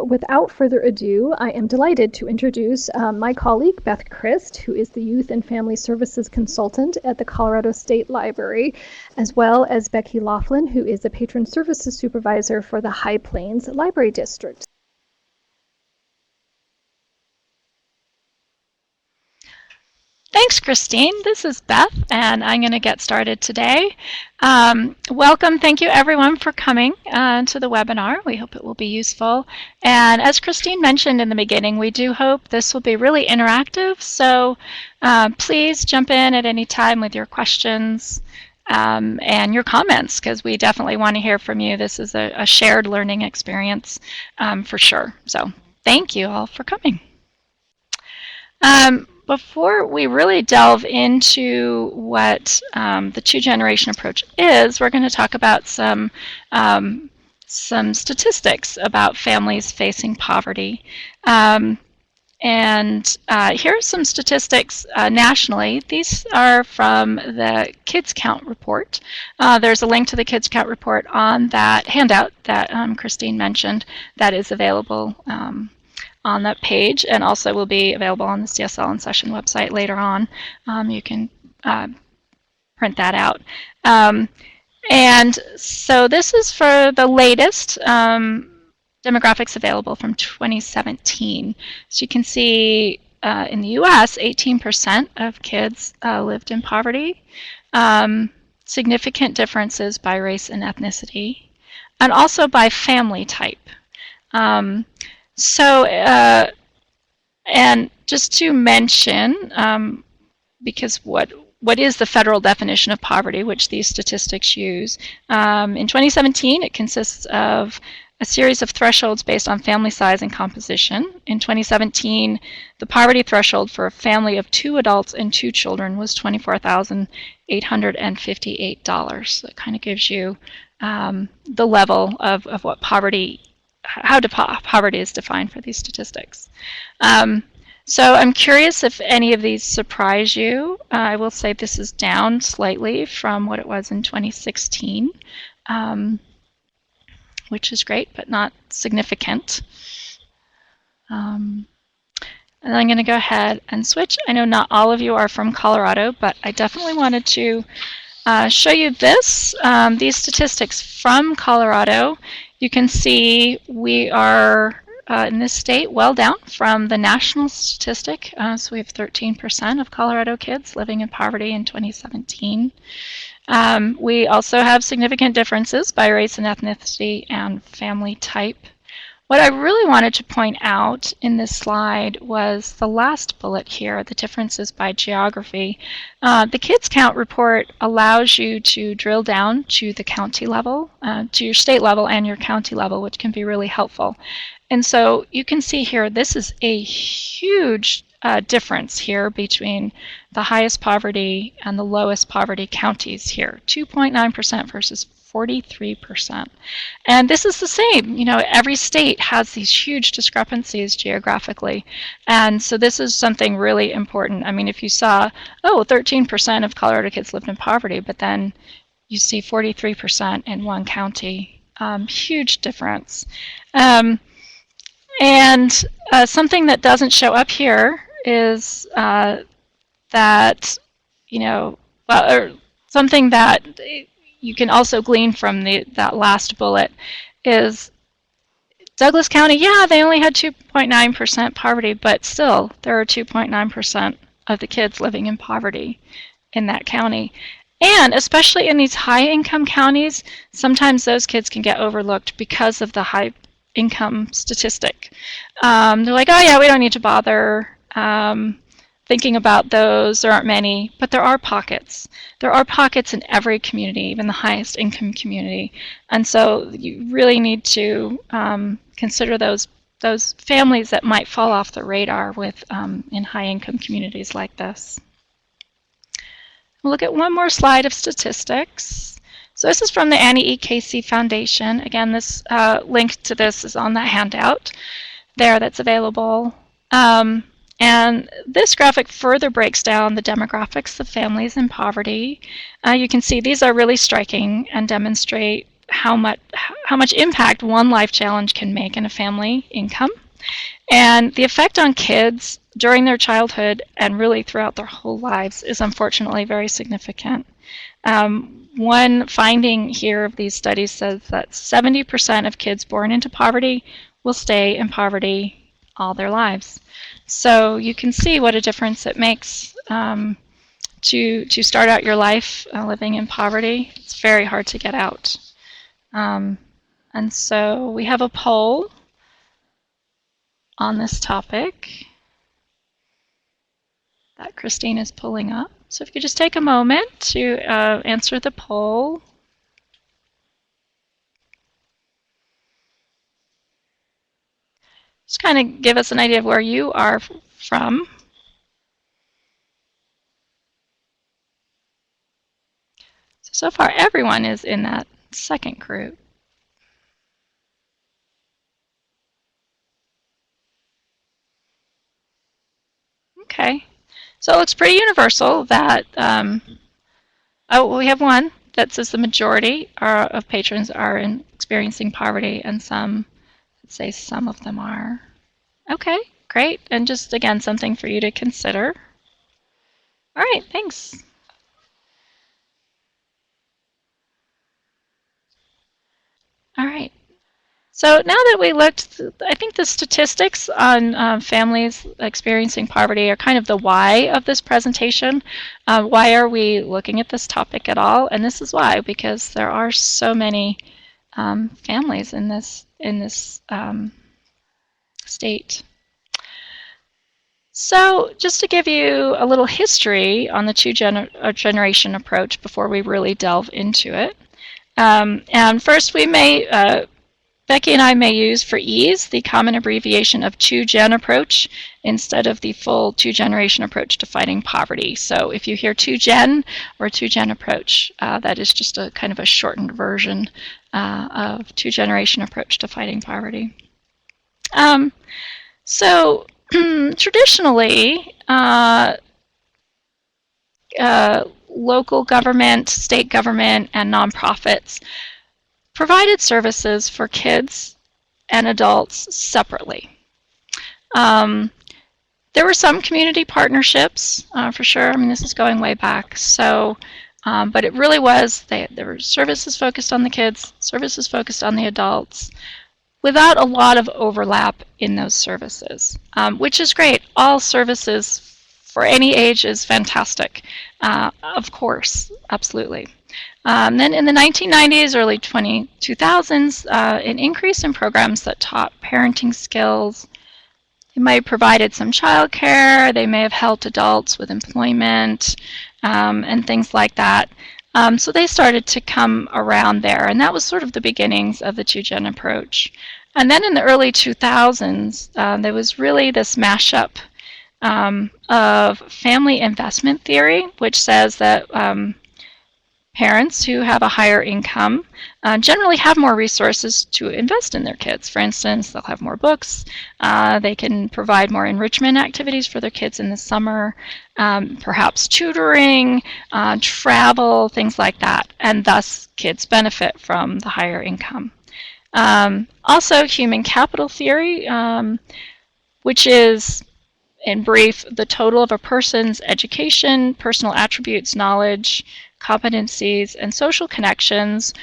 Without further ado, I am delighted to introduce my colleague, Beth Christ, who is the Youth and Family Services Consultant at the Colorado State Library, as well as Becky Laughlin, who is the Patron Services Supervisor for the High Plains Library District. Thanks, Christine. This is Beth, and I'm going to get started today. Welcome. Thank you, everyone, for coming to the webinar. We hope it will be useful. And as Christine mentioned in the beginning, we do hope this will be really interactive. So please jump in at any time with your questions and your comments, because we definitely want to hear from you. This is a shared learning experience for sure. So thank you all for coming. Before we really delve into what the two-generation approach is, we're going to talk about some statistics about families facing poverty. And here are some statistics nationally. These are from the Kids Count report. There's a link to the Kids Count report on that handout that Christine mentioned that is available on that page, and also will be available on the CSL In Session website later on. You can print that out. And so this is for the latest demographics available from 2017. So you can see in the US, 18% of kids lived in poverty. Significant differences by race and ethnicity, and also by family type. And just to mention, because what is the federal definition of poverty, which these statistics use? In 2017, it consists of a series of thresholds based on family size and composition. In 2017, the poverty threshold for a family of 2 adults and 2 children was $24,858. So it kind of gives you the level of what poverty, how poverty is defined for these statistics. So I'm curious if any of these surprise you. I will say this is down slightly from what it was in 2016, which is great, but not significant. And I'm going to go ahead and switch. I know not all of you are from Colorado, but I definitely wanted to show you this, these statistics from Colorado. You can see we are in this state well down from the national statistic. So we have 13% of Colorado kids living in poverty in 2017. We also have significant differences by race and ethnicity and family type. What I really wanted to point out in this slide was the last bullet here, the differences by geography. The Kids Count report allows you to drill down to the county level, to your state level and your county level, which can be really helpful. And so you can see here, this is a huge difference here between the highest poverty and the lowest poverty counties here, 2.9% versus 43%. And this is the same, you know, every state has these huge discrepancies geographically. And so this is something really important. I mean, if you saw, oh, 13% of Colorado kids lived in poverty, but then you see 43% in one county, huge difference. And something that doesn't show up here is that, you know, well, or something that you can also glean from that last bullet is Douglas County, yeah, they only had 2.9% poverty, but still there are 2.9% of the kids living in poverty in that county. And especially in these high-income counties, sometimes those kids can get overlooked because of the high income statistic. They're like, oh yeah, we don't need to bother thinking about those. There aren't many, but there are pockets. There are pockets in every community, even the highest income community. And so you really need to consider those families that might fall off the radar with in high income communities like this. We'll look at one more slide of statistics. So this is from the Annie E. Casey Foundation. Again, this link to this is on that handout there that's available. And this graphic further breaks down the demographics of families in poverty. You can see these are really striking and demonstrate how much impact one life challenge can make in a family income. And the effect on kids during their childhood and really throughout their whole lives is unfortunately very significant. One finding here of these studies says that 70% of kids born into poverty will stay in poverty all their lives. So you can see what a difference it makes to start out your life living in poverty. It's very hard to get out. And so we have a poll on this topic that Christine is pulling up. So if you could just take a moment to answer the poll. Just kind of give us an idea of where you are from. So far, everyone is in that second group. Okay, so it looks pretty universal that, we have one that says the majority of patrons are experiencing poverty, and some, let's say some of them are. Okay, great, and just again, something for you to consider. All right, thanks. All right. So now that we looked, I think the statistics on families experiencing poverty are kind of the why of this presentation. Why are we looking at this topic at all? And this is why, because there are so many families in this state. So just to give you a little history on the two-generation approach before we really delve into it. And first we may, Becky and I may use for ease the common abbreviation of 2-gen approach instead of the full 2-generation approach to fighting poverty. So if you hear 2-gen or 2-gen approach, that is just a kind of a shortened version of 2-generation approach to fighting poverty. So traditionally, local government, state government, and nonprofits provided services for kids and adults separately. There were some community partnerships, for sure. I mean, this is going way back. So, but it really was, there were services focused on the kids, services focused on the adults, without a lot of overlap in those services, which is great. All services for any age is fantastic, of course, absolutely. Then in the 1990s, early 2000s, an increase in programs that taught parenting skills. They might have provided some childcare. They may have helped adults with employment and things like that. So they started to come around there, and that was sort of the beginnings of the 2-gen approach. And then in the early 2000s, there was really this mashup of family investment theory, which says that parents who have a higher income generally have more resources to invest in their kids. For instance, they'll have more books, they can provide more enrichment activities for their kids in the summer, perhaps tutoring, travel, things like that, and thus kids benefit from the higher income. Also, human capital theory, which is, in brief, the total of a person's education, personal attributes, knowledge, competencies, and social connections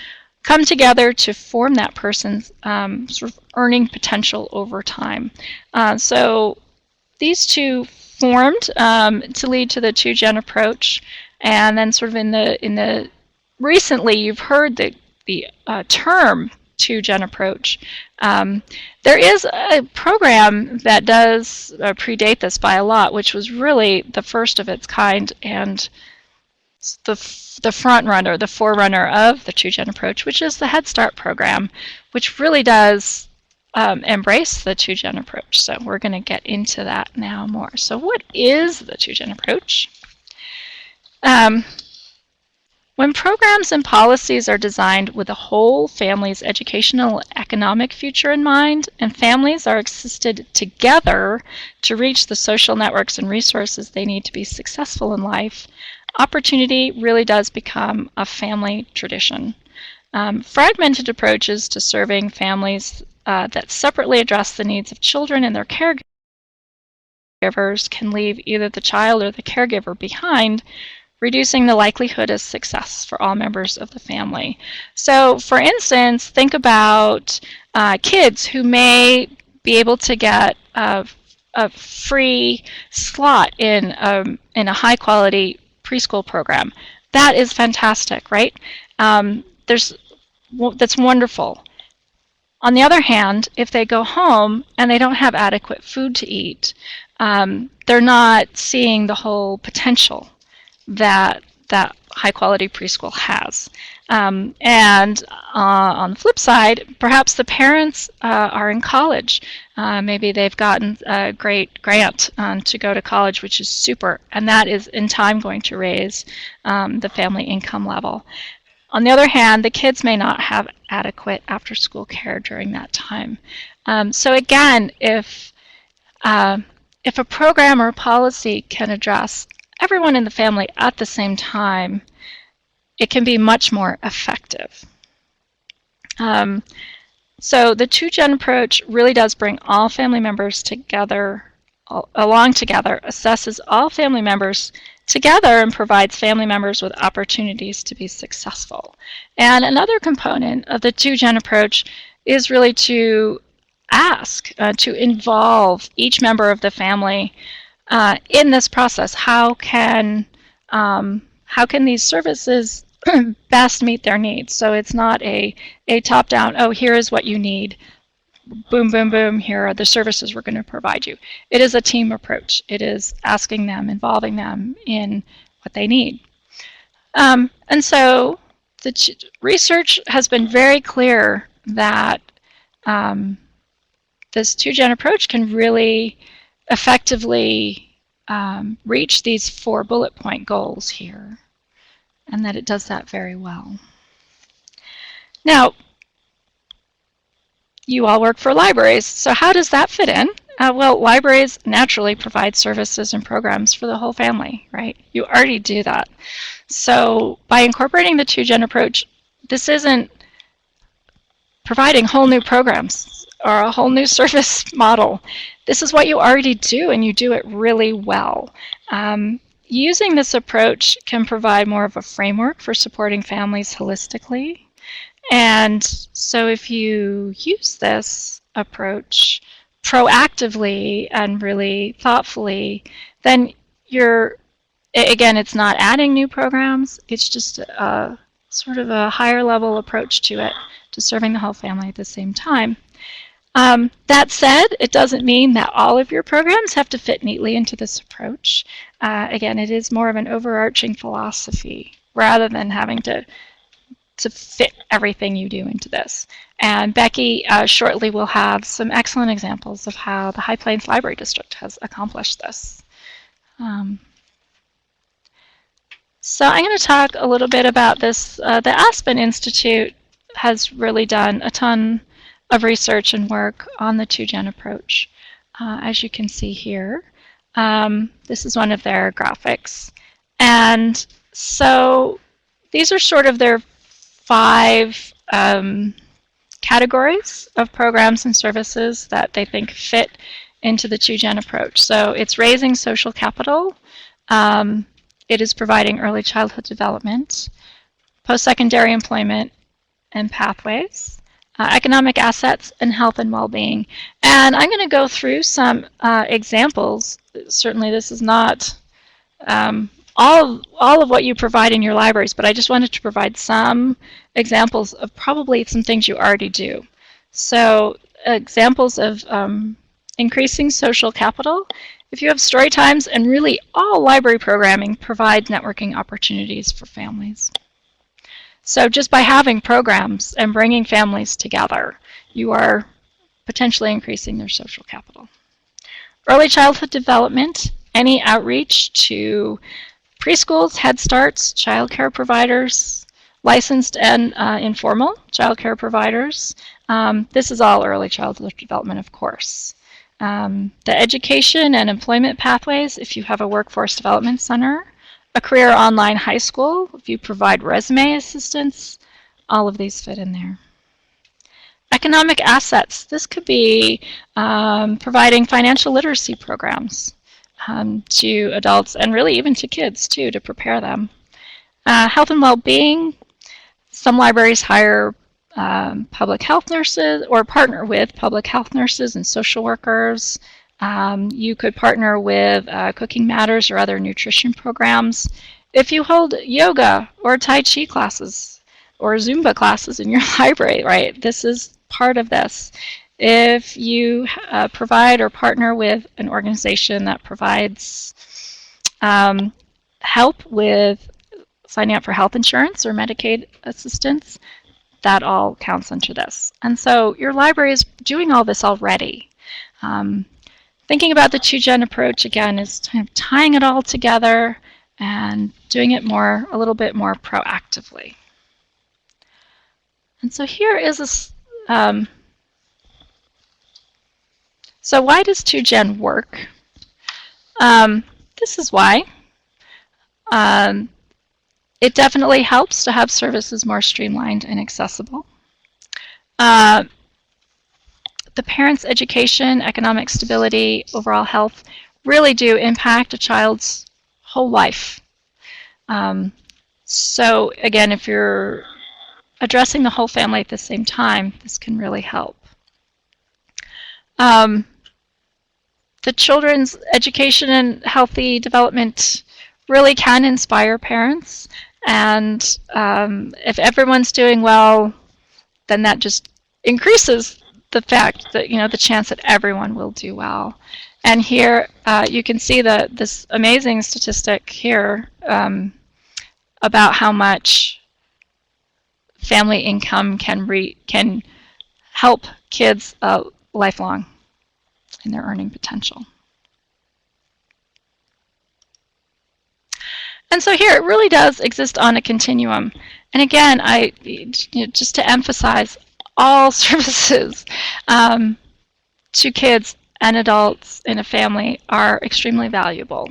come together to form that person's sort of earning potential over time. So these two formed to lead to the 2-gen approach, and then sort of in the recently you've heard the term 2-gen approach. There is a program that does predate this by a lot, which was really the first of its kind and the front runner, the forerunner of the 2-gen approach, which is the Head Start program, which really does embrace the 2-gen approach. So we're going to get into that now more. So what is the 2-gen approach? When programs and policies are designed with the whole family's educational and economic future in mind, and families are assisted together to reach the social networks and resources they need to be successful in life, opportunity really does become a family tradition. Fragmented approaches to serving families that separately address the needs of children and their caregivers can leave either the child or the caregiver behind, reducing the likelihood of success for all members of the family. So, for instance, think about kids who may be able to get a free slot in a high-quality preschool program. That is fantastic, right? That's wonderful. On the other hand, if they go home and they don't have adequate food to eat, they're not seeing the whole potential that high-quality preschool has. And on the flip side, perhaps the parents are in college. Maybe they've gotten a great grant to go to college, which is super, and that is in time going to raise the family income level. On the other hand, the kids may not have adequate after-school care during that time. So again, if a program or policy can address everyone in the family at the same time, it can be much more effective. So the two-gen approach really does bring all family members together, along together, assesses all family members together, and provides family members with opportunities to be successful. And another component of the two-gen approach is really to ask, to involve each member of the family in this process. How can these services best meet their needs? So it's not a top-down, oh, here is what you need, boom, boom, boom, here are the services we're going to provide you. It is a team approach. It is asking them, involving them in what they need. And so the research has been very clear that this two-gen approach can really effectively reach these 4 bullet point goals here, and that it does that very well. Now, you all work for libraries, so how does that fit in? Well, libraries naturally provide services and programs for the whole family, right? You already do that. So by incorporating the two-gen approach, this isn't providing whole new programs or a whole new service model. This is what you already do, and you do it really well. Using this approach can provide more of a framework for supporting families holistically. And so if you use this approach proactively and really thoughtfully, then again, it's not adding new programs, it's just a sort of a higher level approach to it, to serving the whole family at the same time. That said, it doesn't mean that all of your programs have to fit neatly into this approach. Again, it is more of an overarching philosophy rather than having to fit everything you do into this. And Becky shortly will have some excellent examples of how the High Plains Library District has accomplished this. So I'm going to talk a little bit about this. The Aspen Institute has really done a ton of research and work on the two-gen approach, as you can see here. This is one of their graphics. And so these are sort of their 5 categories of programs and services that they think fit into the two-gen approach. So it's raising social capital, it is providing early childhood development, post-secondary employment and pathways, economic assets, and health and well-being. And I'm going to go through some examples. Certainly this is not all of what you provide in your libraries, but I just wanted to provide some examples of probably some things you already do. So examples of increasing social capital. If you have story times, and really all library programming provides networking opportunities for families. So just by having programs and bringing families together, you are potentially increasing their social capital. Early childhood development, any outreach to preschools, Head Starts, child care providers, licensed and informal child care providers. This is all early childhood development, of course. The education and employment pathways, if you have a workforce development center. A career online high school, if you provide resume assistance. all of these fit in there. Economic assets. This could be providing financial literacy programs to adults and really even to kids too, to prepare them. Health and well-being. Some libraries hire public health nurses or partner with public health nurses and social workers. You could partner with Cooking Matters or other nutrition programs. If you hold yoga or Tai Chi classes or Zumba classes in your library, right, this is part of this. If you provide or partner with an organization that provides help with signing up for health insurance or Medicaid assistance, that all counts into this. And so your library is doing all this already. Thinking about the 2-gen approach again is kind of tying it all together and doing it a little bit more proactively. And so here is a so why does 2-gen work? This is why. It definitely helps to have services more streamlined and accessible. The parents' education, economic stability, overall health really do impact a child's whole life. So again, if you're addressing the whole family at the same time, this can really help. The children's education and healthy development really can inspire parents, and if everyone's doing well, then that just increases the fact that, the chance that everyone will do well. And here you can see this amazing statistic here about how much family income can help kids lifelong in their earning potential. And so here it really does exist on a continuum. And again, just to emphasize, all services to kids and adults in a family are extremely valuable.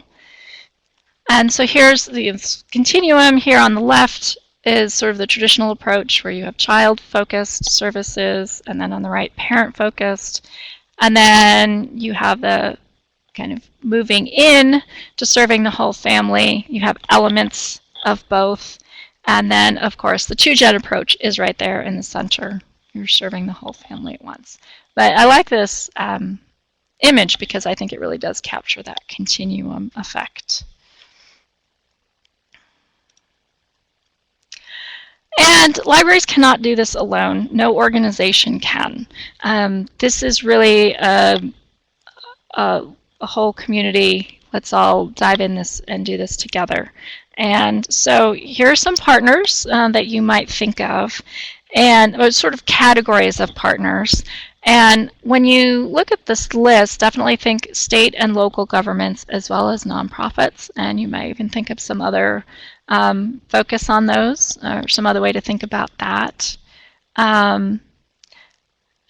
And so here's the continuum. Here on the left is sort of the traditional approach where you have child-focused services, and then on the right, parent-focused. And then you have the kind of moving in to serving the whole family. You have elements of both. And then, of course, the 2-gen approach is right there in the center. You're serving the whole family at once. But I like this image because I think it really does capture that continuum effect. And libraries cannot do this alone. No organization can. This is really a whole community. Let's all dive in this and do this together. And so here are some partners that you might think of, and sort of categories of partners. And when you look at this list, definitely think state and local governments as well as nonprofits, and you might even think of some other focus on those, or some other way to think about that. And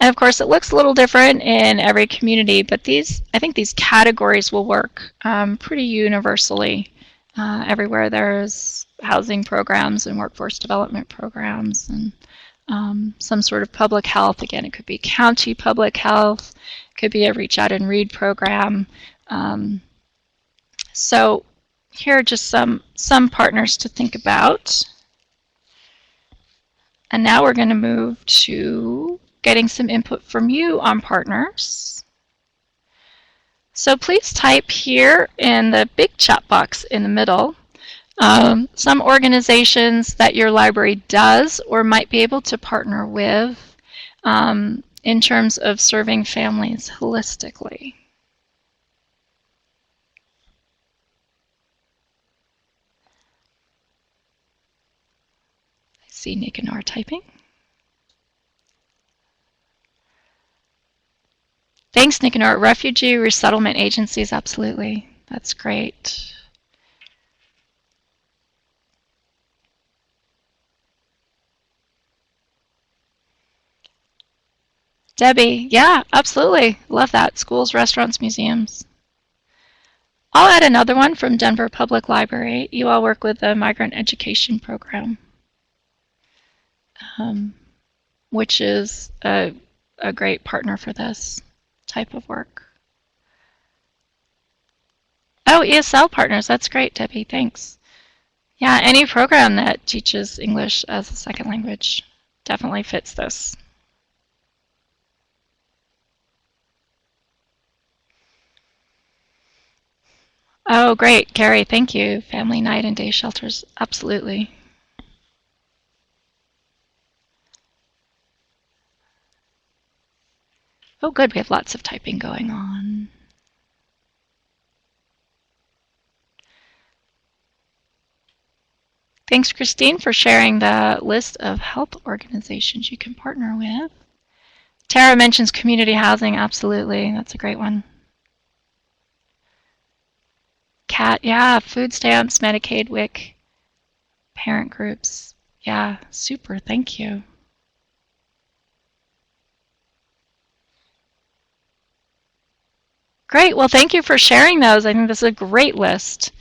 of course, it looks a little different in every community, but I think these categories will work pretty universally everywhere there's housing programs and workforce development programs and some sort of public health. Again, it could be county public health, it could be a Reach Out and Read program. So here are just some partners to think about. And now we're going to move to getting some input from you on partners. So please type here in the big chat box in the middle some organizations that your library does or might be able to partner with in terms of serving families holistically. I see Nicanor typing. Thanks, Nicanor. Refugee resettlement agencies, absolutely. That's great. Debbie, yeah, absolutely. Love that. Schools, restaurants, museums. I'll add another one from Denver Public Library. You all work with the Migrant Education Program. which is a great partner for this type of work. Oh, ESL partners, that's great, Debbie, thanks. Yeah, any program that teaches English as a second language definitely fits this. Oh, great, Gary, thank you. Family night and day shelters, absolutely. Oh, good, we have lots of typing going on. Thanks, Christine, for sharing the list of health organizations you can partner with. Tara mentions community housing, absolutely, that's a great one. Cat, yeah, food stamps, Medicaid, WIC, parent groups. Yeah, super, thank you. Great, well, thank you for sharing those. I think this is a great list.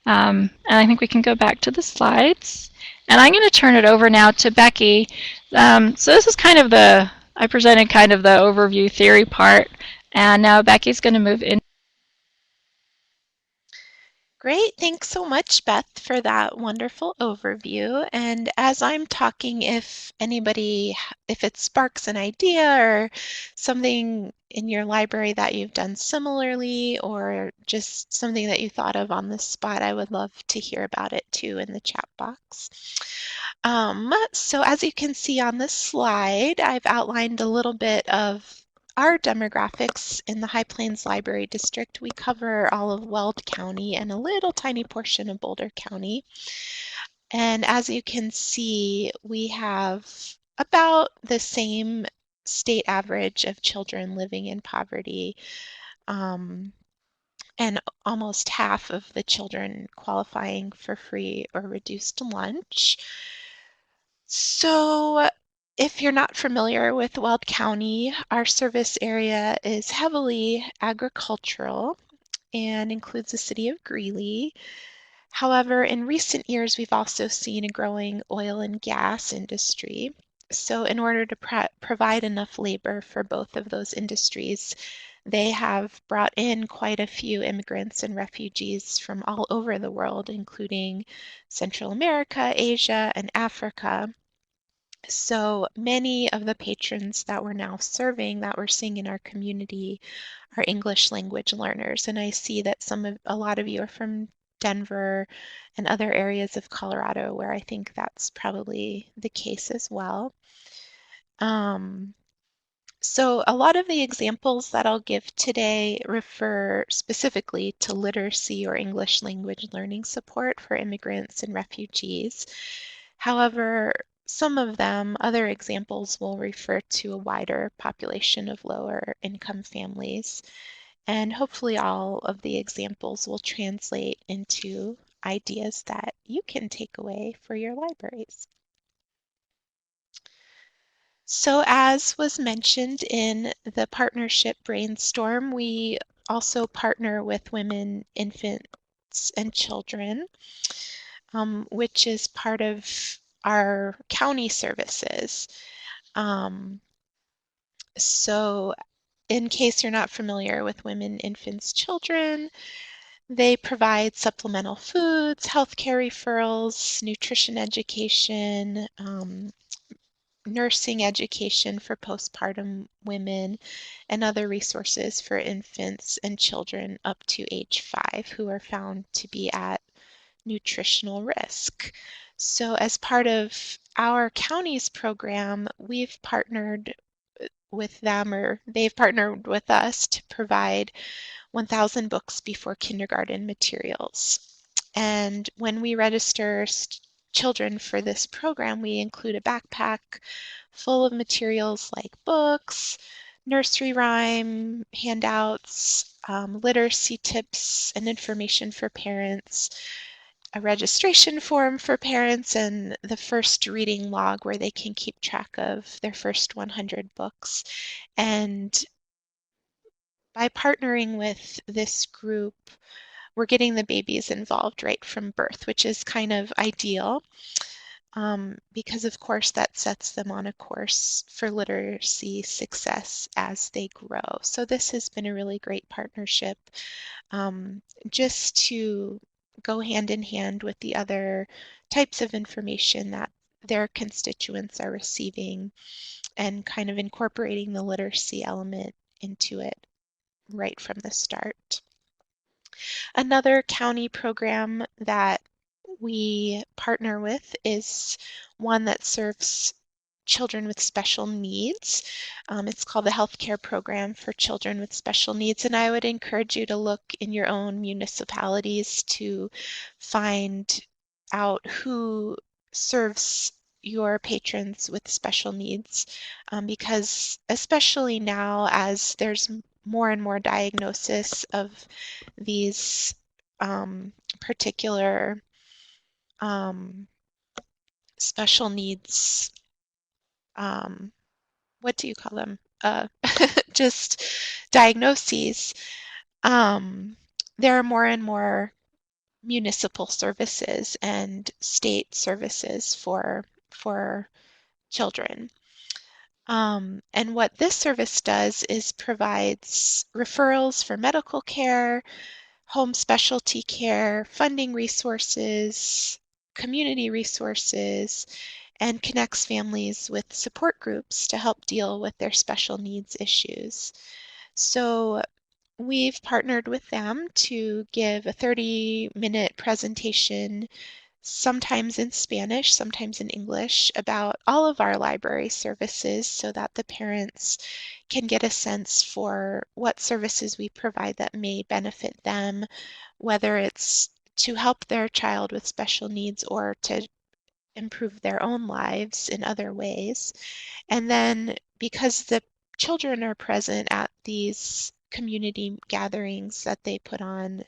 And I think we can go back to the slides. And I'm going to turn it over now to Becky. So this is kind of I presented kind of the overview theory part. And now Becky's going to move in. Great, thanks so much, Beth, for that wonderful overview. And as I'm talking, if it sparks an idea or something in your library that you've done similarly, or just something that you thought of on the spot, I would love to hear about it too in the chat box. So as you can see on this slide, I've outlined a little bit of our demographics in the High Plains Library District. We cover all of Weld County and a little tiny portion of Boulder County. And as you can see, we have about the same state average of children living in poverty, and almost half of the children qualifying for free or reduced lunch. So if you're not familiar with Weld County, our service area is heavily agricultural and includes the city of Greeley. However, in recent years, we've also seen a growing oil and gas industry. So in order to provide enough labor for both of those industries, they have brought in quite a few immigrants and refugees from all over the world, including Central America, Asia, and Africa. So many of the patrons that we're now serving, that we're seeing in our community, are English language learners. And I see that a lot of you are from Denver and other areas of Colorado where I think that's probably the case as well. So a lot of the examples that I'll give today refer specifically to literacy or English language learning support for immigrants and refugees. However, some of them, other examples, will refer to a wider population of lower income families. And hopefully all of the examples will translate into ideas that you can take away for your libraries. So as was mentioned in the partnership brainstorm, we also partner with women, infants, and children, which is part of our county services. So in case you're not familiar with women, infants, children, they provide supplemental foods, healthcare referrals, nutrition education, nursing education for postpartum women, and other resources for infants and children up to age 5 who are found to be at nutritional risk. So as part of our county's program, we've partnered with them, or they've partnered with us, to provide 1,000 books before kindergarten materials. And when we register children for this program, we include a backpack full of materials like books, nursery rhyme, handouts, literacy tips and information for parents, a registration form for parents, and the first reading log where they can keep track of their first 100 books. And by partnering with this group, we're getting the babies involved right from birth, which is kind of ideal. because of course that sets them on a course for literacy success as they grow. So this has been a really great partnership, just to go hand in hand with the other types of information that their constituents are receiving and kind of incorporating the literacy element into it right from the start. Another county program that we partner with is one that serves children with special needs. It's called the Healthcare Program for Children with Special Needs, and I would encourage you to look in your own municipalities to find out who serves your patrons with special needs, because especially now as there's more and more diagnosis of these particular special needs, what do you call them? Just diagnoses. There are more and more municipal services and state services for children. And what this service does is provides referrals for medical care, home specialty care, funding resources, community resources, and connects families with support groups to help deal with their special needs issues. So we've partnered with them to give a 30-minute presentation, sometimes in Spanish, sometimes in English, about all of our library services so that the parents can get a sense for what services we provide that may benefit them, whether it's to help their child with special needs or to improve their own lives in other ways. And then because the children are present at these community gatherings that they put on,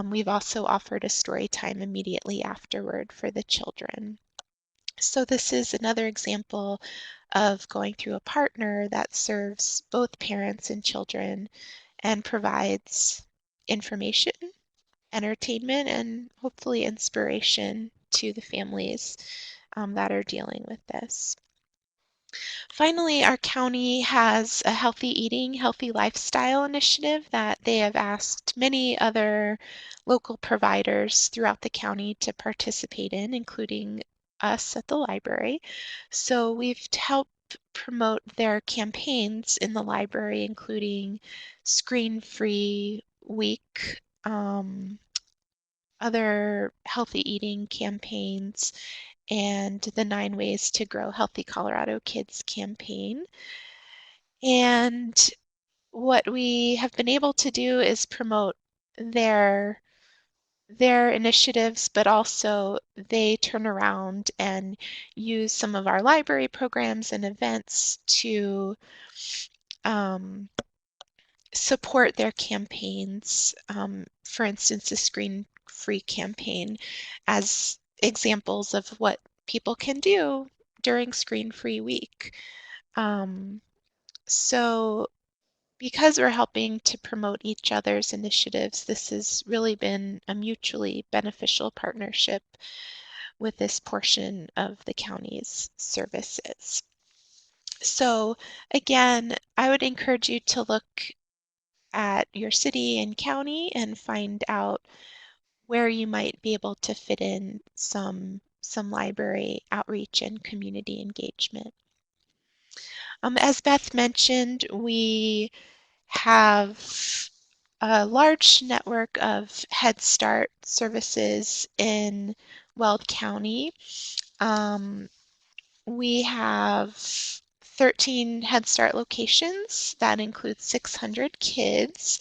we've also offered a story time immediately afterward for the children. So this is another example of going through a partner that serves both parents and children and provides information, entertainment, and hopefully inspiration to the families that are dealing with this. Finally, our county has a healthy eating, healthy lifestyle initiative that they have asked many other local providers throughout the county to participate in, including us at the library. So we've helped promote their campaigns in the library, including Screen-Free Week, other healthy eating campaigns, and the 9 Ways to Grow Healthy Colorado Kids campaign. And what we have been able to do is promote their initiatives, but also they turn around and use some of our library programs and events to support their campaigns. For instance, the Screen-Free campaign as examples of what people can do during Screen-Free Week. So because we're helping to promote each other's initiatives, this has really been a mutually beneficial partnership with this portion of the county's services. So again, I would encourage you to look at your city and county and find out where you might be able to fit in some library outreach and community engagement. As Beth mentioned, we have a large network of Head Start services in Weld County. We have 13 Head Start locations. That includes 600 kids.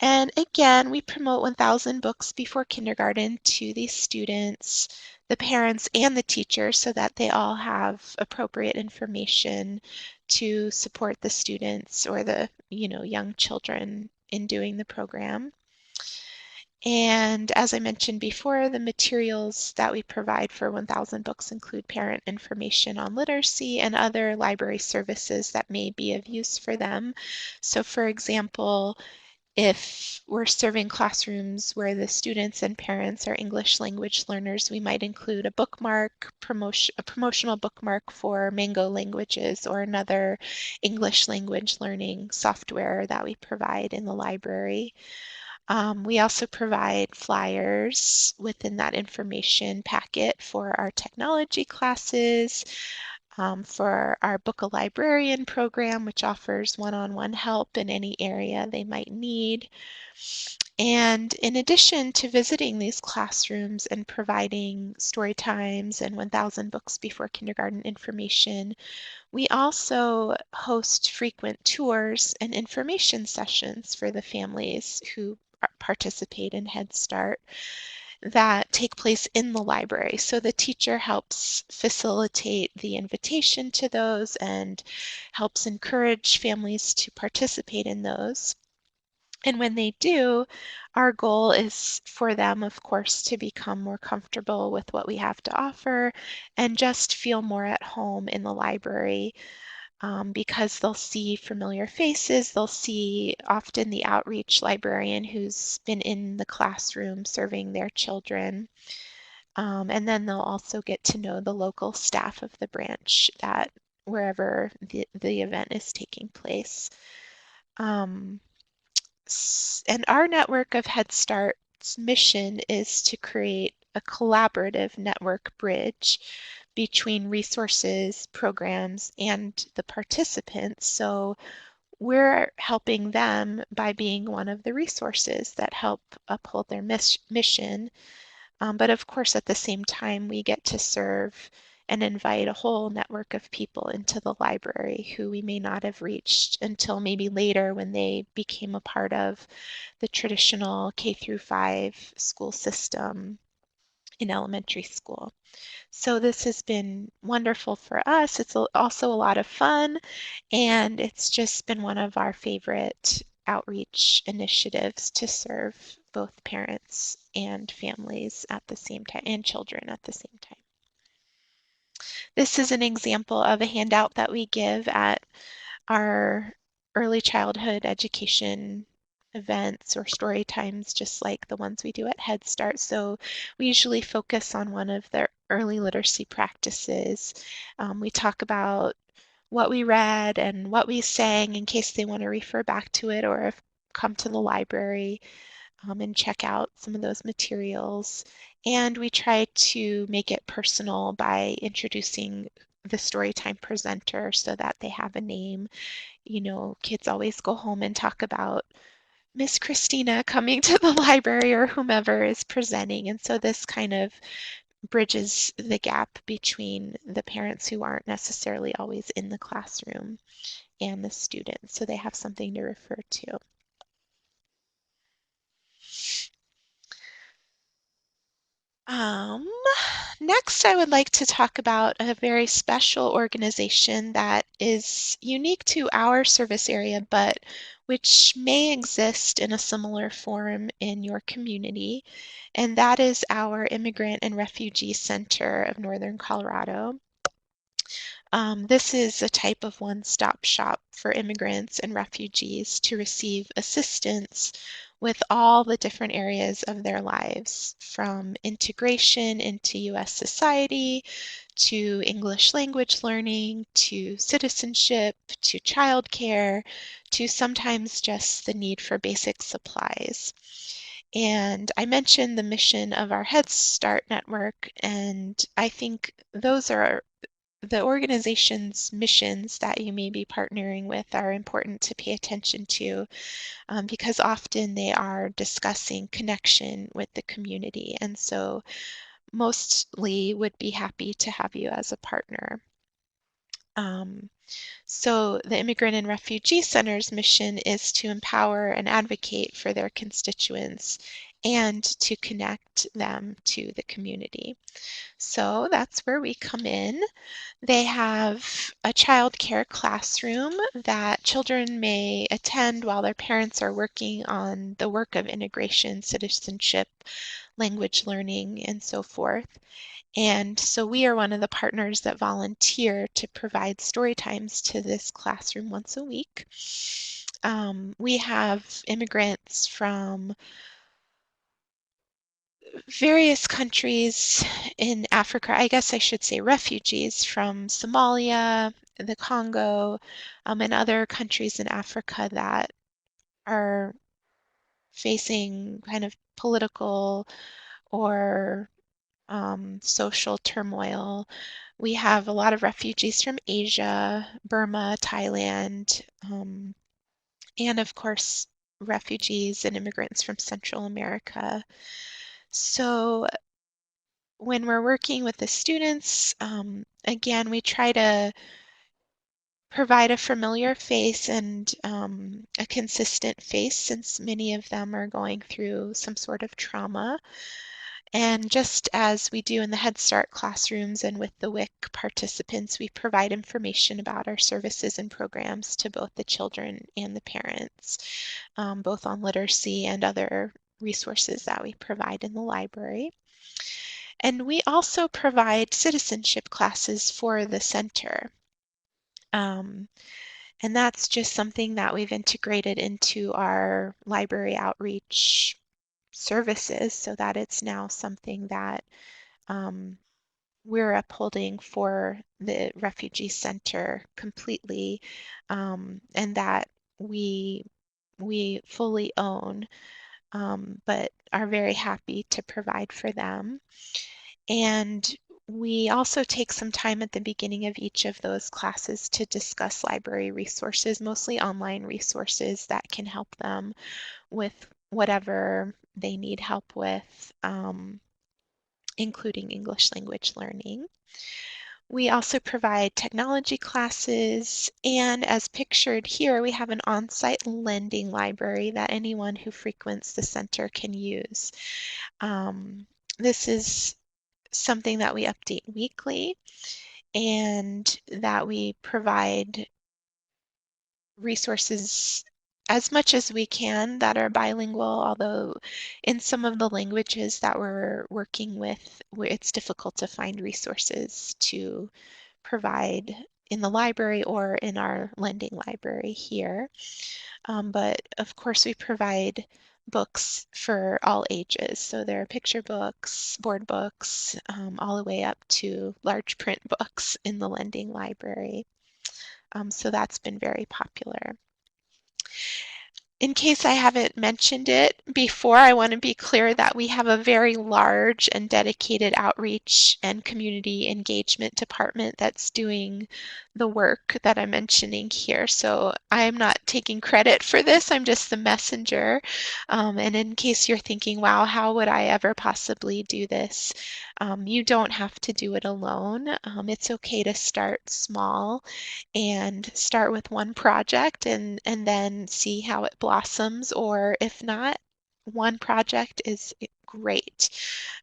And again, we promote 1,000 books before kindergarten to these students, the parents, and the teachers so that they all have appropriate information to support the students or the young children in doing the program. And as I mentioned before, the materials that we provide for 1,000 books include parent information on literacy and other library services that may be of use for them. So for example, If we're serving classrooms where the students and parents are English language learners, we might include a bookmark, a promotional bookmark for Mango Languages or another English language learning software that we provide in the library. We also provide flyers within that information packet for our technology classes, for our Book a Librarian program, which offers one-on-one help in any area they might need. And in addition to visiting these classrooms and providing story times and 1,000 books before kindergarten information, we also host frequent tours and information sessions for the families who participate in Head Start that take place in the library. So the teacher helps facilitate the invitation to those and helps encourage families to participate in those. And when they do, our goal is for them, of course, to become more comfortable with what we have to offer and just feel more at home in the library, because they'll see familiar faces. They'll see often the outreach librarian who's been in the classroom serving their children. And then they'll also get to know the local staff of the branch that wherever the event is taking place. And our network of Head Start's mission is to create a collaborative network bridge between resources, programs, and the participants. So we're helping them by being one of the resources that help uphold their mission. But of course, at the same time, we get to serve and invite a whole network of people into the library who we may not have reached until maybe later when they became a part of the traditional K-5 school system in elementary school. So this has been wonderful for us. It's also a lot of fun, and it's just been one of our favorite outreach initiatives to serve both parents and families at the same time, and children at the same time. This is an example of a handout that we give at our early childhood education events or story times, just like the ones we do at Head Start. So we usually focus on one of the early literacy practices. We talk about what we read and what we sang in case they want to refer back to it or have come to the library and check out some of those materials. And we try to make it personal by introducing the storytime presenter so that they have a name. You know, kids always go home and talk about Miss Christina coming to the library or whomever is presenting. And so this kind of bridges the gap between the parents who aren't necessarily always in the classroom and the students, so they have something to refer to. Next, I would like to talk about a very special organization that is unique to our service area, but which may exist in a similar form in your community, and that is our Immigrant and Refugee Center of Northern Colorado. This is a type of one-stop shop for immigrants and refugees to receive assistance with all the different areas of their lives, from integration into U.S. society, to English language learning, to citizenship, to childcare, to sometimes just the need for basic supplies. And I mentioned the mission of our Head Start network, and I think those are the organization's missions that you may be partnering with are important to pay attention to, because often they are discussing connection with the community, and so mostly would be happy to have you as a partner. So the Immigrant and Refugee Center's mission is to empower and advocate for their constituents and to connect them to the community. So that's where we come in. They have a child care classroom that children may attend while their parents are working on the work of integration, citizenship, language learning, and so forth. And so we are one of the partners that volunteer to provide story times to this classroom once a week. We have immigrants from various countries in Africa. I guess I should say refugees from Somalia, the Congo, and other countries in Africa that are facing kind of political or social turmoil. We have a lot of refugees from Asia, Burma, Thailand, and of course, refugees and immigrants from Central America. So when we're working with the students, again, we try to provide a familiar face and a consistent face since many of them are going through some sort of trauma. And just as we do in the Head Start classrooms and with the WIC participants, we provide information about our services and programs to both the children and the parents, both on literacy and other resources that we provide in the library. And we also provide citizenship classes for the center. And that's just something that we've integrated into our library outreach services so that it's now something that we're upholding for the refugee center completely, and that we fully own, but are very happy to provide for them. And we also take some time at the beginning of each of those classes to discuss library resources, mostly online resources that can help them with whatever they need help with, including English language learning. We also provide technology classes, and as pictured here, we have an on-site lending library that anyone who frequents the center can use. This is something that we update weekly and that we provide resources as much as we can that are bilingual, although in some of the languages that we're working with, it's difficult to find resources to provide in the library or in our lending library here. But of course, we provide books for all ages. So there are picture books, board books, all the way up to large print books in the lending library. So that's been very popular. In case I haven't mentioned it before, I want to be clear that we have a very large and dedicated outreach and community engagement department that's doing the work that I'm mentioning here. So I'm not taking credit for this, I'm just the messenger. And in case you're thinking, wow, how would I ever possibly do this? You don't have to do it alone. It's okay to start small and start with one project and then see how it blossoms, or if not, one project is great.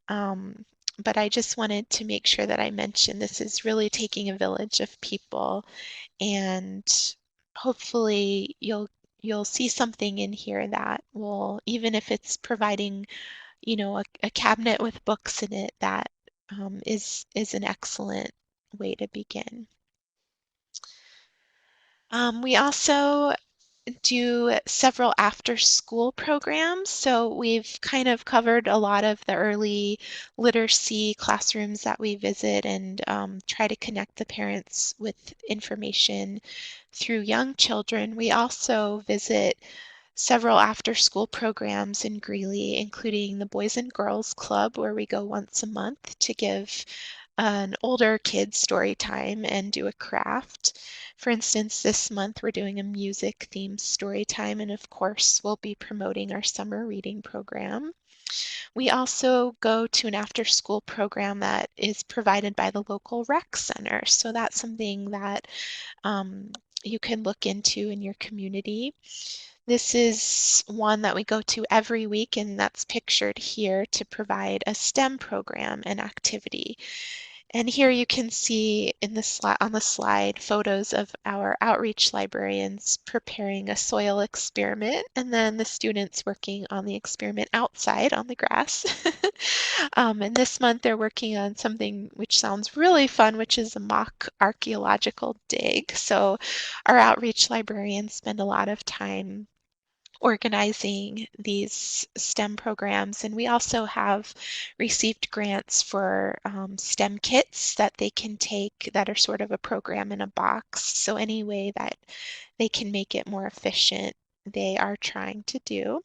But I just wanted to make sure that I mentioned this is really taking a village of people, and hopefully you'll see something in here that will, even if it's providing, a cabinet with books in it, that is an excellent way to begin. We also do several after-school programs. So we've kind of covered a lot of the early literacy classrooms that we visit and try to connect the parents with information through young children. We also visit several after-school programs in Greeley, including the Boys and Girls Club, where we go once a month to give an older kid story time and do a craft. For instance, this month we're doing a music themed story time, and of course we'll be promoting our summer reading program. We also go to an after school program that is provided by the local rec center. So that's something that you can look into in your community. This is one that we go to every week, and that's pictured here to provide a STEM program and activity. And here you can see in the on the slide photos of our outreach librarians preparing a soil experiment, and then the students working on the experiment outside on the grass. And this month they're working on something which sounds really fun, which is a mock archaeological dig. So our outreach librarians spend a lot of time organizing these STEM programs, and we also have received grants for STEM kits that they can take that are sort of a program in a box. So any way that they can make it more efficient, they are trying to do.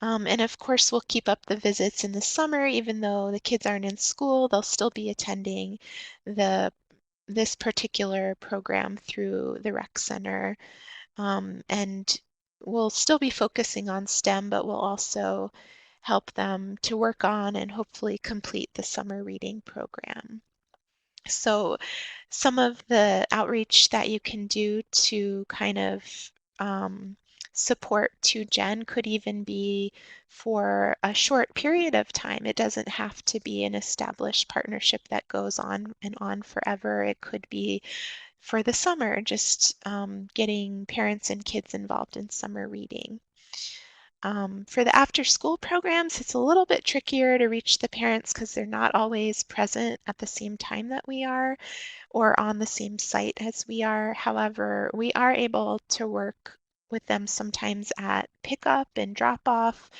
And of course, we'll keep up the visits in the summer, even though the kids aren't in school, they'll still be attending this particular program through the rec center. And we'll still be focusing on STEM, but we'll also help them to work on and hopefully complete the summer reading program. So some of the outreach that you can do to kind of support 2Gen could even be for a short period of time. It doesn't have to be an established partnership that goes on and on forever. It could be for the summer, just getting parents and kids involved in summer reading. For the after school programs, it's a little bit trickier to reach the parents because they're not always present at the same time that we are or on the same site as we are. However, we are able to work with them sometimes at pickup and drop off.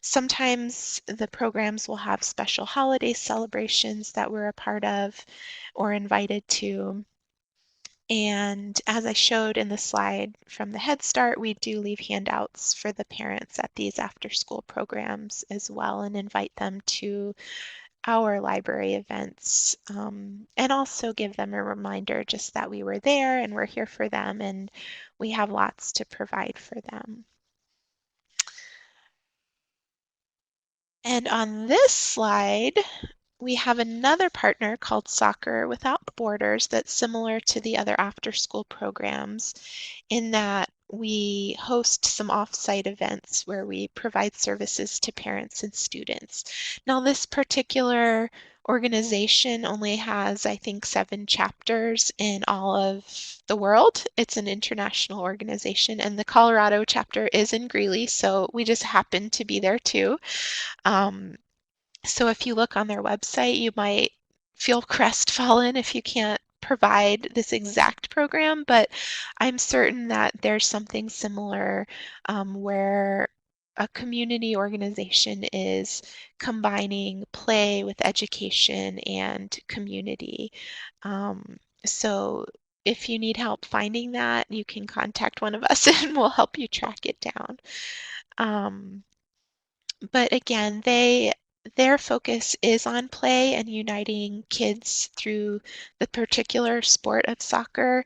Sometimes the programs will have special holiday celebrations that we're a part of or invited to. And as I showed in the slide from the Head Start, we do leave handouts for the parents at these after-school programs as well and invite them to our library events, and also give them a reminder just that we were there and we're here for them and we have lots to provide for them. And on this slide, we have another partner called Soccer Without Borders that's similar to the other after-school programs in that we host some off-site events where we provide services to parents and students. Now, this particular organization only has, I think, 7 chapters in all of the world. It's an international organization, and the Colorado chapter is in Greeley, so we just happen to be there too. So if you look on their website, you might feel crestfallen if you can't provide this exact program, but I'm certain that there's something similar where a community organization is combining play with education and community. So if you need help finding that, you can contact one of us and we'll help you track it down. But again, their focus is on play and uniting kids through the particular sport of soccer,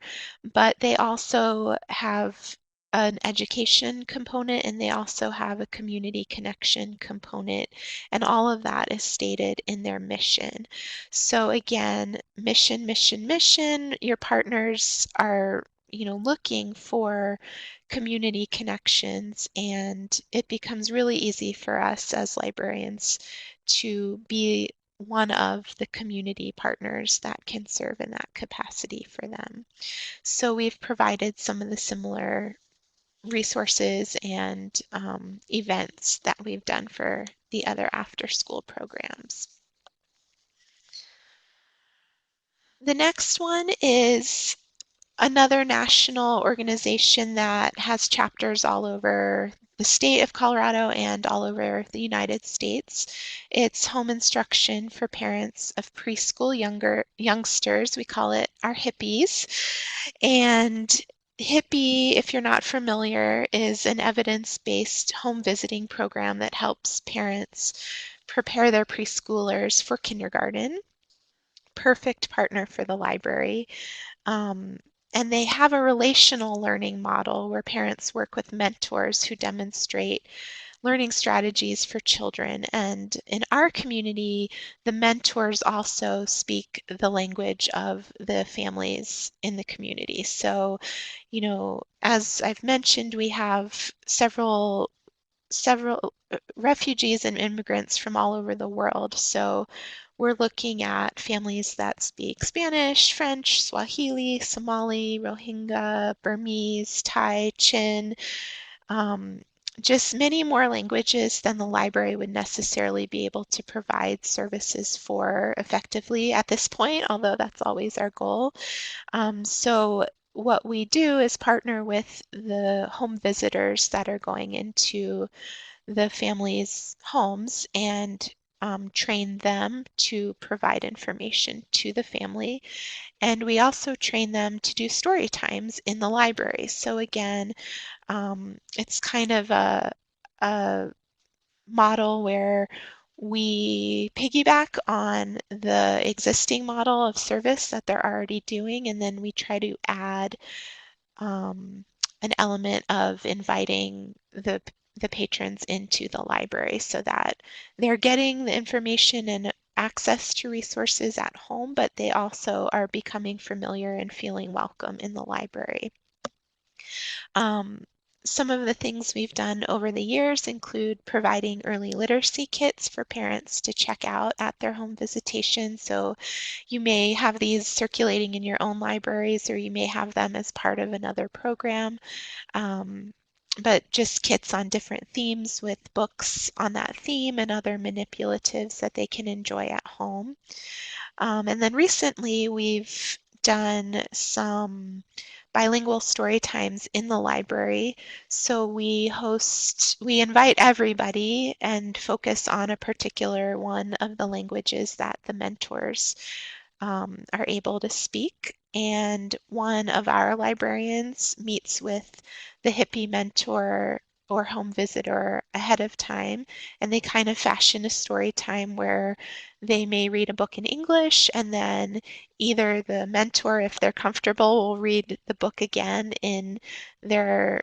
but they also have an education component and they also have a community connection component, and all of that is stated in their mission. So again, mission, mission, mission, your partners are looking for community connections, and it becomes really easy for us as librarians to be one of the community partners that can serve in that capacity for them. So we've provided some of the similar resources and events that we've done for the other after-school programs. The next one is another national organization that has chapters all over the state of Colorado and all over the United States. It's Home Instruction for Parents of Preschool Youngsters. We call it our HIPPIES. And HIPPIE, if you're not familiar, is an evidence-based home visiting program that helps parents prepare their preschoolers for kindergarten. Perfect partner for the library. And they have a relational learning model where parents work with mentors who demonstrate learning strategies for children. And in our community, the mentors also speak the language of the families in the community. So, as I've mentioned, we have several refugees and immigrants from all over the world. So we're looking at families that speak Spanish, French, Swahili, Somali, Rohingya, Burmese, Thai, Chin, just many more languages than the library would necessarily be able to provide services for effectively at this point, although that's always our goal. So what we do is partner with the home visitors that are going into the families' homes and train them to provide information to the family. And we also train them to do story times in the library. So again, it's kind of a model where we piggyback on the existing model of service that they're already doing, and then we try to add an element of inviting the patrons into the library so that they're getting the information and access to resources at home, but they also are becoming familiar and feeling welcome in the library. Some of the things we've done over the years include providing early literacy kits for parents to check out at their home visitation. So you may have these circulating in your own libraries, or you may have them as part of another program. But just kits on different themes with books on that theme and other manipulatives that they can enjoy at home. And then recently we've done some bilingual story times in the library. So we invite everybody and focus on a particular one of the languages that the mentors are able to speak. And one of our librarians meets with the Hippie mentor or home visitor ahead of time, and they kind of fashion a story time where they may read a book in English, and then either the mentor, if they're comfortable, will read the book again in their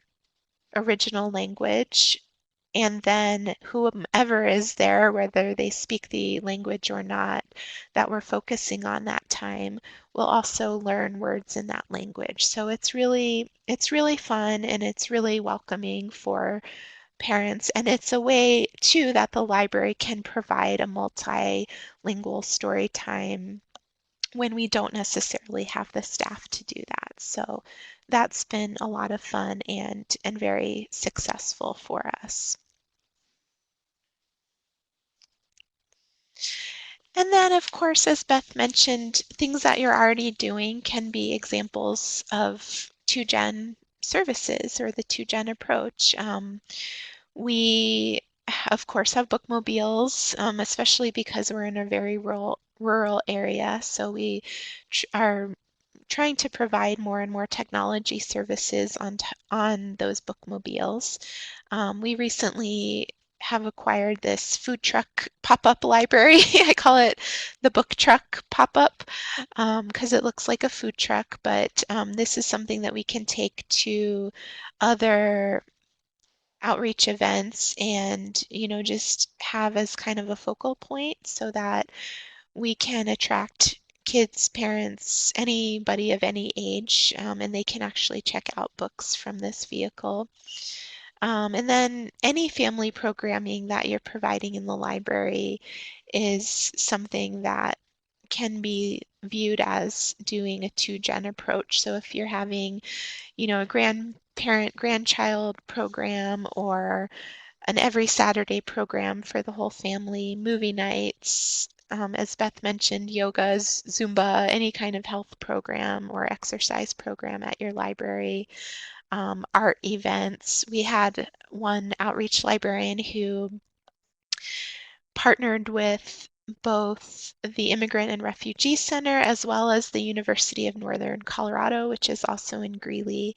original language. And then whomever is there, whether they speak the language or not, that we're focusing on that time, will also learn words in that language. So it's really fun, and it's really welcoming for parents. And it's a way too that the library can provide a multilingual story time when we don't necessarily have the staff to do that. So that's been a lot of fun and very successful for us. And then, of course, as Beth mentioned, things that you're already doing can be examples of 2Gen services or the 2Gen approach. We, of course, have bookmobiles, especially because we're in a very rural area. So we are trying to provide more and more technology services on those bookmobiles. We recently have acquired this food truck pop-up library. I call it the book truck pop-up because it looks like a food truck, but this is something that we can take to other outreach events and just have as kind of a focal point so that we can attract kids, parents, anybody of any age, and they can actually check out books from this vehicle. And then any family programming that you're providing in the library is something that can be viewed as doing a 2Gen approach. So if you're having, a grandparent, grandchild program, or an every Saturday program for the whole family, movie nights, as Beth mentioned, yogas, Zumba, any kind of health program or exercise program at your library, art events. We had one outreach librarian who partnered with both the Immigrant and Refugee Center as well as the University of Northern Colorado, which is also in Greeley,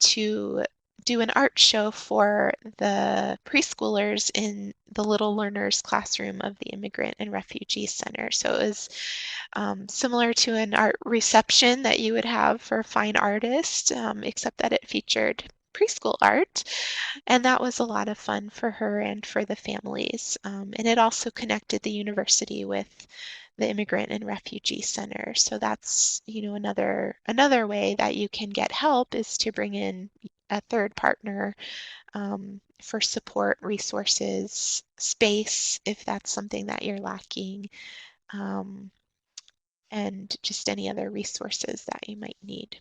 to do an art show for the preschoolers in the Little Learners classroom of the Immigrant and Refugee Center. So it was similar to an art reception that you would have for a fine artist, except that it featured preschool art. And that was a lot of fun for her and for the families. And it also connected the university with the Immigrant and Refugee Center. So that's, another way that you can get help is to bring in a third partner for support, resources, space, if that's something that you're lacking, and just any other resources that you might need.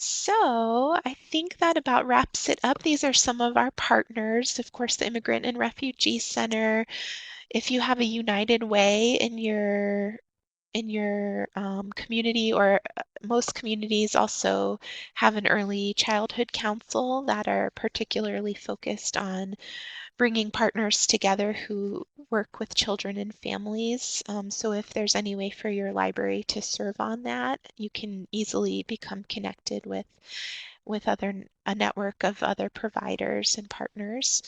So I think that about wraps it up. These are some of our partners. Of course, the Immigrant and Refugee Center. If you have a United Way in your community, or most communities also have an early childhood council that are particularly focused on bringing partners together who work with children and families. So if there's any way for your library to serve on that, you can easily become connected with a network of other providers and partners.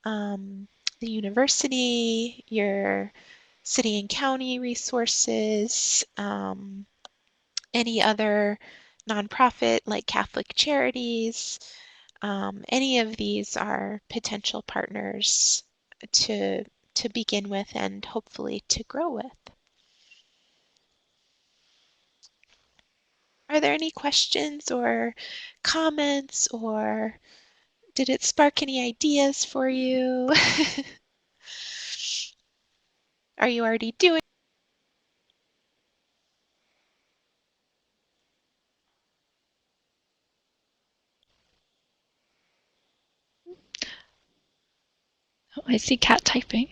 The university, your city and county resources, any other nonprofit like Catholic Charities, any of these are potential partners to begin with and hopefully to grow with. Are there any questions or comments, or did it spark any ideas for you? Are you already doing? Oh, I see Kat typing.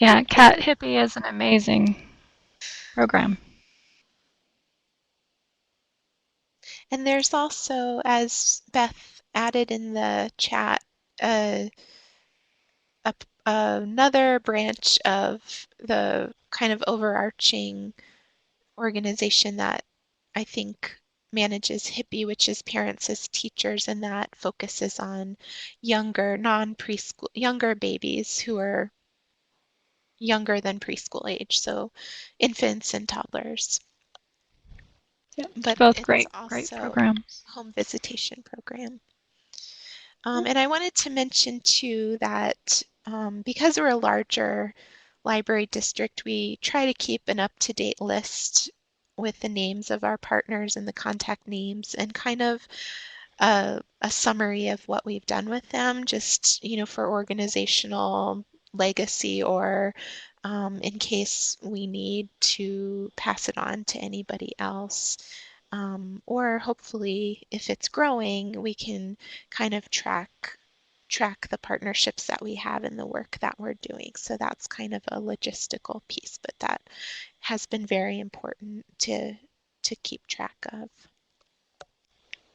Yeah, Cat Hippie is an amazing program. And there's also, as Beth added in the chat, another branch of the kind of overarching organization that I think manages Hippie, which is Parents as Teachers, and that focuses on younger, non-preschool, younger babies who are younger than preschool age, so infants and toddlers. Yeah, But both it's great also programs. home visitation program. And I wanted to mention too that because we're a larger library district, we try to keep an up-to-date list with the names of our partners and the contact names, and kind of a summary of what we've done with them, just, for organizational legacy, or in case we need to pass it on to anybody else. Or hopefully, if it's growing, we can kind of track the partnerships that we have and the work that we're doing. So that's kind of a logistical piece, but that has been very important to keep track of.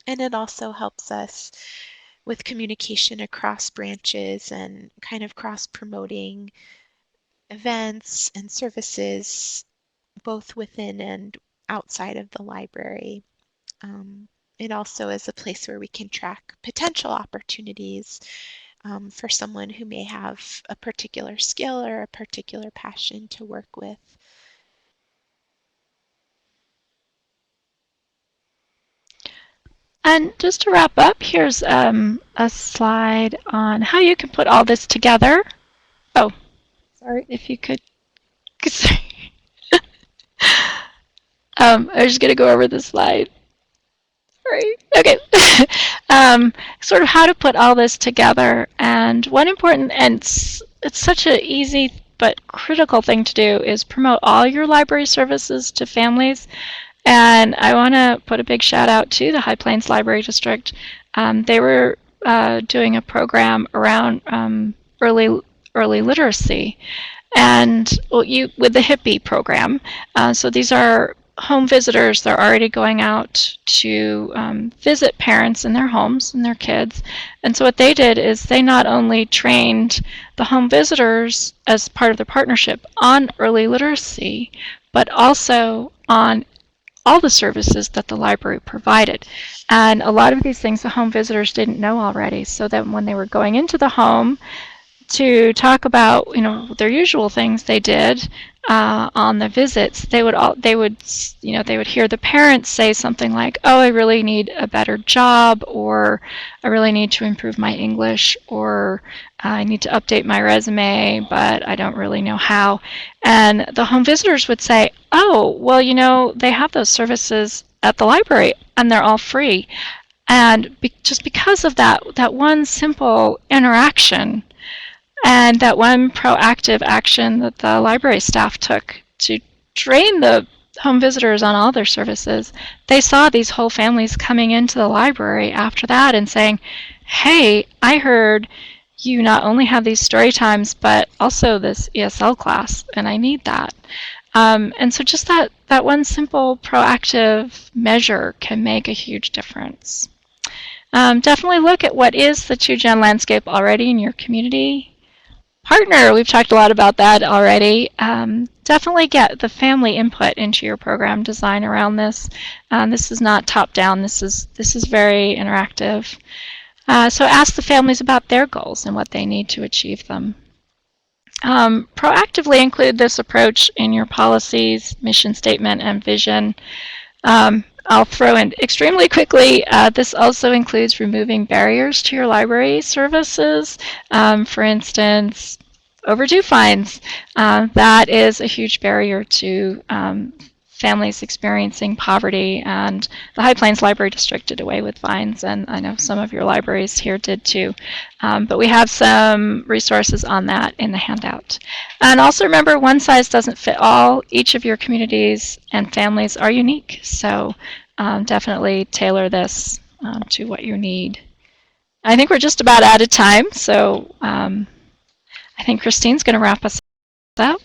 And it also helps us with communication across branches and kind of cross promoting events and services both within and outside of the library. It also is a place where we can track potential opportunities for someone who may have a particular skill or a particular passion to work with. And just to wrap up, here's a slide on how you can put all this together. Oh, Sorry. if you could. Sorry. I was just going to go over the slide. Sorry. Okay. Sort of how to put all this together. And one important, and it's such an easy but critical thing to do, is promote all your library services to families. And I want to put a big shout out to the High Plains Library District. They were doing a program around early literacy, and with the Hippie program. So these are home visitors. They're already going out to visit parents in their homes and their kids. And so what they did is they not only trained the home visitors as part of their partnership on early literacy, but also on all the services that the library provided. And a lot of these things the home visitors didn't know already, so that when they were going into the home to talk about their usual things they did on the visits, they would hear the parents say something like, "Oh, I really need a better job," or "I really need to improve my English," or "I need to update my resume, but I don't really know how." And the home visitors would say, "Oh, well, they have those services at the library and they're all free." And just because of that one simple interaction and that one proactive action that the library staff took to train the home visitors on all their services, they saw these whole families coming into the library after that and saying, hey, I heard you not only have these story times, but also this ESL class, and I need that. And so just that one simple proactive measure can make a huge difference. Definitely look at what is the 2Gen landscape already in your community. Partner, we've talked a lot about that already. Definitely get the family input into your program design around this. This is not top-down. This is very interactive. So ask the families about their goals and what they need to achieve them. Proactively include this approach in your policies, mission statement, and vision. I'll throw in extremely quickly, this also includes removing barriers to your library services. For instance, overdue fines. That is a huge barrier to families experiencing poverty, and the High Plains Library District did away with fines, and I know some of your libraries here did too. But we have some resources on that in the handout. And also remember, one size doesn't fit all. Each of your communities and families are unique, so definitely tailor this to what you need. I think we're just about out of time, so I think Christine's going to wrap us up.